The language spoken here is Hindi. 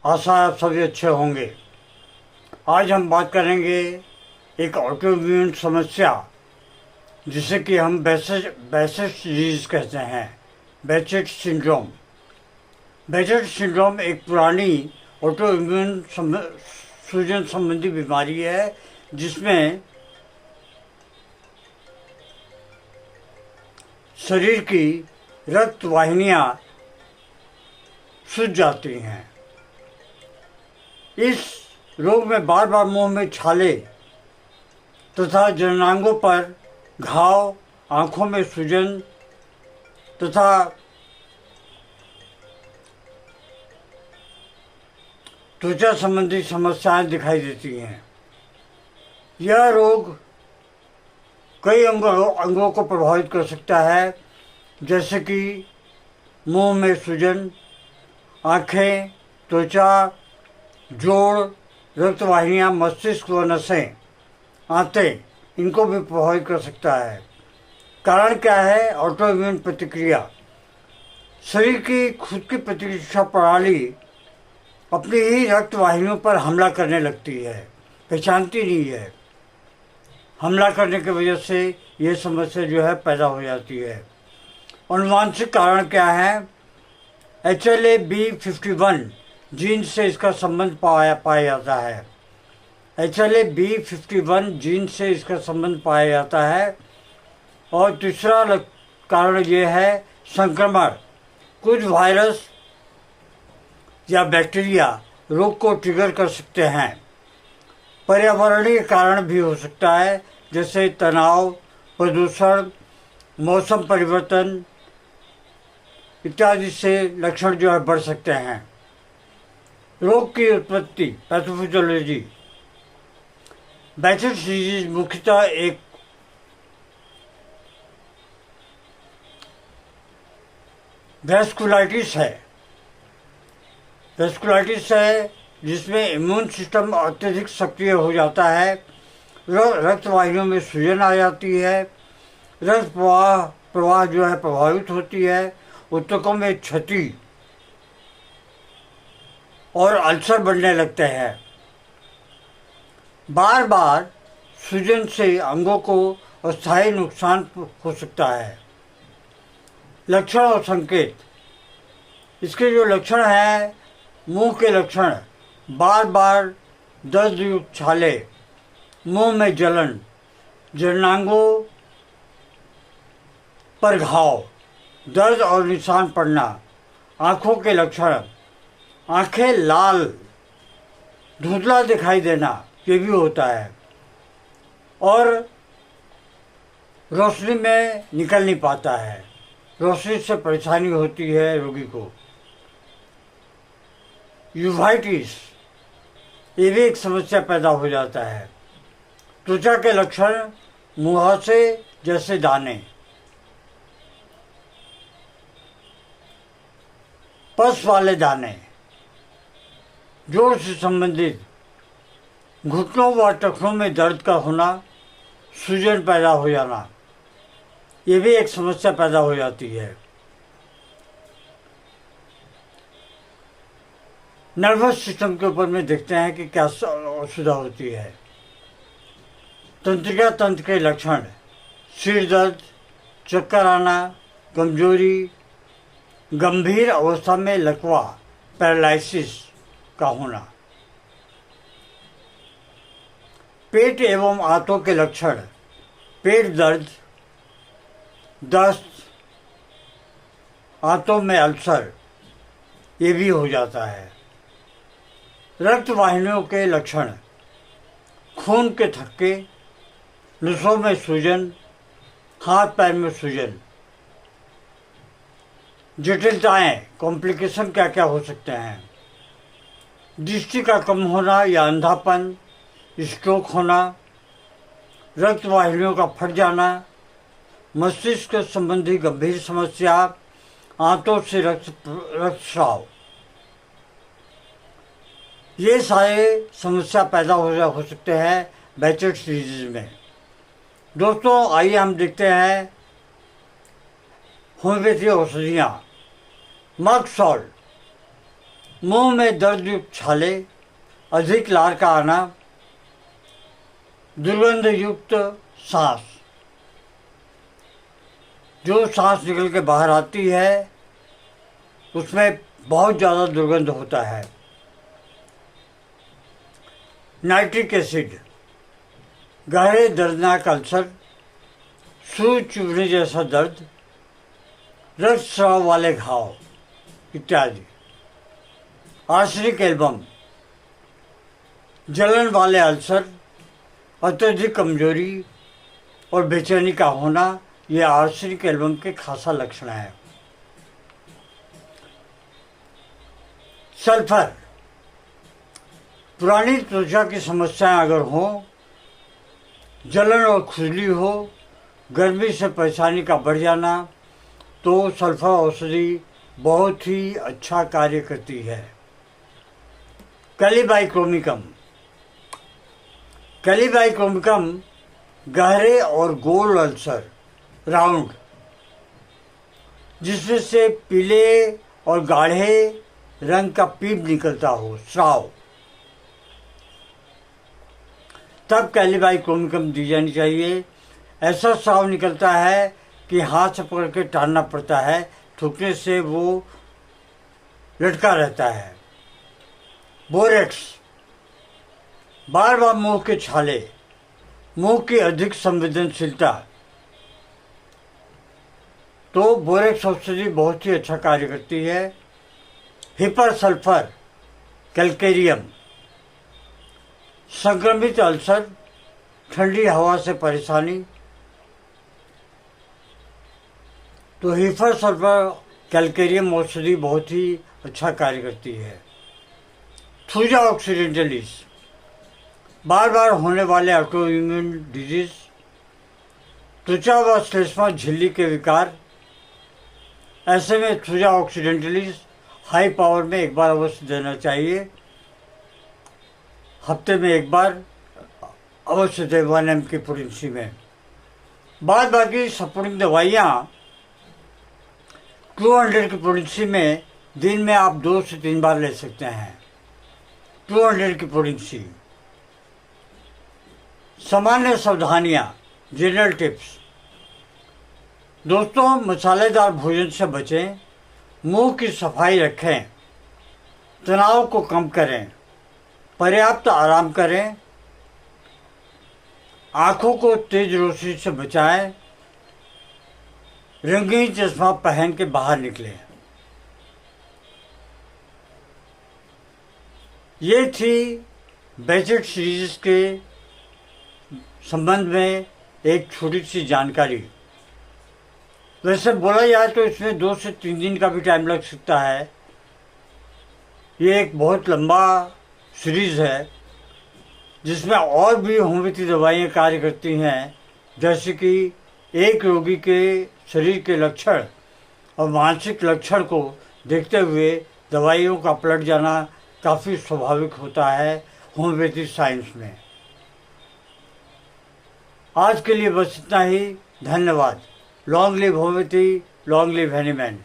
आशा है आप सभी अच्छे होंगे। आज हम बात करेंगे एक ऑटोइम्यून समस्या जिसे कि हम बैसेट डिजीज कहते हैं, बैसेट सिंड्रोम। बैसेट सिंड्रोम एक पुरानी ऑटोइम्यून सूजन संबंधी बीमारी है जिसमें शरीर की रक्त वाहिनियाँ सूज जाती हैं। इस रोग में बार बार मुंह में छाले तथा जननांगों पर घाव, आँखों में सूजन तथा त्वचा संबंधी समस्याएं दिखाई देती हैं। यह रोग कई अंगों को प्रभावित कर सकता है, जैसे कि मुंह में सूजन, आँखें, त्वचा, जोड़, रक्तवाहिनियाँ, मस्तिष्क व नसें, आंतें, इनको भी प्रभावित कर सकता है। कारण क्या है? ऑटोइम्यून प्रतिक्रिया। शरीर की खुद की प्रतिरक्षा प्रणाली अपनी ही रक्तवाहिनियों पर हमला करने लगती है, पहचानती नहीं है। हमला करने की वजह से ये समस्या जो है पैदा हो जाती है। अनुवांशिक कारण क्या है? HLA-B51 जीन से इसका संबंध पाया जाता है। HLA-B51 जीन से इसका संबंध पाया जाता है। और तीसरा कारण ये है संक्रमण। कुछ वायरस या बैक्टीरिया रोग को ट्रिगर कर सकते हैं। पर्यावरणीय कारण भी हो सकता है, जैसे तनाव, प्रदूषण, मौसम परिवर्तन इत्यादि से लक्षण जो है बढ़ सकते हैं। रोग की उत्पत्ति, पैथोफिजियोलॉजी। बैसेट डिजीज मुख्यतः एक वैस्कुलाइटिस है जिसमें इम्यून सिस्टम अत्यधिक सक्रिय हो जाता है। रक्त वाहिनियों में सूजन आ जाती है, रक्त प्रवाह जो है प्रभावित होती है, ऊतकों में क्षति और अल्सर बढ़ने लगते हैं। बार बार सूजन से अंगों को अस्थायी नुकसान हो सकता है। लक्षण और संकेत। इसके जो लक्षण हैं, मुंह के लक्षण, बार बार दर्द युक्त छाले, मुंह में जलन, जननांगों पर घाव, दर्द और निशान पड़ना। आँखों के लक्षण, आँखें लाल, धुंधला दिखाई देना, ये भी होता है। और रोशनी में निकल नहीं पाता है, रोशनी से परेशानी होती है रोगी को। यूवाइटिस, ये भी एक समस्या पैदा हो जाता है। त्वचा के लक्षण, मुहासे जैसे दाने, पस वाले दाने, जोड़ से संबंधित, घुटनों व टखनों में दर्द का होना, सूजन पैदा हो जाना, ये भी एक समस्या पैदा हो जाती है। नर्वस सिस्टम के ऊपर में देखते हैं कि क्या असुविधा होती है। तंत्रिका तंत्र के लक्षण, सिर दर्द, चक्कर आना, कमजोरी, गंभीर अवस्था में लकवा, पैरालिसिस का होना। पेट एवं आंतों के लक्षण, पेट दर्द, दस्त, आंतों में अल्सर, ये भी हो जाता है। रक्त वाहिनियों के लक्षण, खून के थक्के, नसों में सूजन, हाथ पैर में सूजन। जटिलताएं, कॉम्प्लिकेशन क्या क्या हो सकते हैं? दृष्टि का कम होना या अंधापन, स्ट्रोक होना, रक्त वाहिनियों का फट जाना, मस्तिष्क संबंधी गंभीर समस्या, आंतों से रक्तस्राव, ये सारे समस्या पैदा हो सकते हैं बैसेट डिजीज में। दोस्तों, आइए हम देखते हैं होम्योपैथी औषधियाँ। मर्क सॉल्ट, मुंह में दर्द युक्त छाले, अधिक लार का आना, दुर्गंध युक्त सांस, जो सांस निकल के बाहर आती है उसमें बहुत ज़्यादा दुर्गंध होता है। नाइट्रिक एसिड, गहरे दर्दनाक अल्सर, सुई चुभने जैसा दर्द, रक्त स्राव वाले घाव इत्यादि। आर्सेनिक एल्बम, जलन वाले अल्सर, अत्यधिक कमजोरी और बेचैनी का होना, यह आर्सेनिक एल्बम के खासा लक्षण है। सल्फर, पुरानी त्वचा की समस्याएं अगर हो, जलन और खुजली हो, गर्मी से परेशानी का बढ़ जाना, तो सल्फर औषधि बहुत ही अच्छा कार्य करती है। कैलिबाइक्रोमिकम, कैलिबाइक्रोमिकम गहरे और गोल अल्सर, राउंड, जिसमें से पीले और गाढ़े रंग का पीप निकलता हो, स्राव, तब कैलिबाइक्रोमिकम दी जानी चाहिए। ऐसा स्राव निकलता है कि हाथ से पकड़ के टालना पड़ता है, थूकने से वो लटका रहता है। बोरेक्स, बार बार मुंह के छाले, मुंह की अधिक संवेदनशीलता, तो बोरेक्स औषधि बहुत ही अच्छा कार्य करती है। हिपर सल्फर कैल्केरियम, संक्रमित अल्सर, ठंडी हवा से परेशानी, तो हिपर सल्फर कैल्केरियम औषधि बहुत ही अच्छा कार्य करती है। थूजा ऑक्सीडेंटलिस, बार बार होने वाले ऑटोइम्यून डिजीज, त्वचा व श्लेष्मा झिल्ली के विकार, ऐसे में थूजा ऑक्सीडेंटलिस हाई पावर में एक बार अवश्य देना चाहिए। हफ्ते में एक बार अवश्य दे 1 mg की पोटेंसी में। बाद बाकी सपोर्टिंग दवाइयाँ 200 की पोटेंसी में दिन में आप 2 से 3 बार ले सकते हैं। 200 की पोटेंसी। सामान्य सावधानियाँ, जनरल टिप्स। दोस्तों, मसालेदार भोजन से बचें, मुंह की सफाई रखें, तनाव को कम करें, पर्याप्त आराम करें, आँखों को तेज रोशनी से बचाएं, रंगीन चश्मा पहन के बाहर निकलें। ये थी बेचेट सीरीज के संबंध में एक छोटी सी जानकारी। वैसे बोला जाए तो इसमें 2 से 3 दिन का भी टाइम लग सकता है। ये एक बहुत लंबा सीरीज है जिसमें और भी होम्योपैथी दवाइयाँ कार्य करती हैं, जैसे कि एक रोगी के शरीर के लक्षण और मानसिक लक्षण को देखते हुए दवाइयों का पलट जाना काफ़ी स्वाभाविक होता है होम्योपैथी साइंस में। आज के लिए बस इतना ही। धन्यवाद। Long live homeopathy, long live Hahnemann.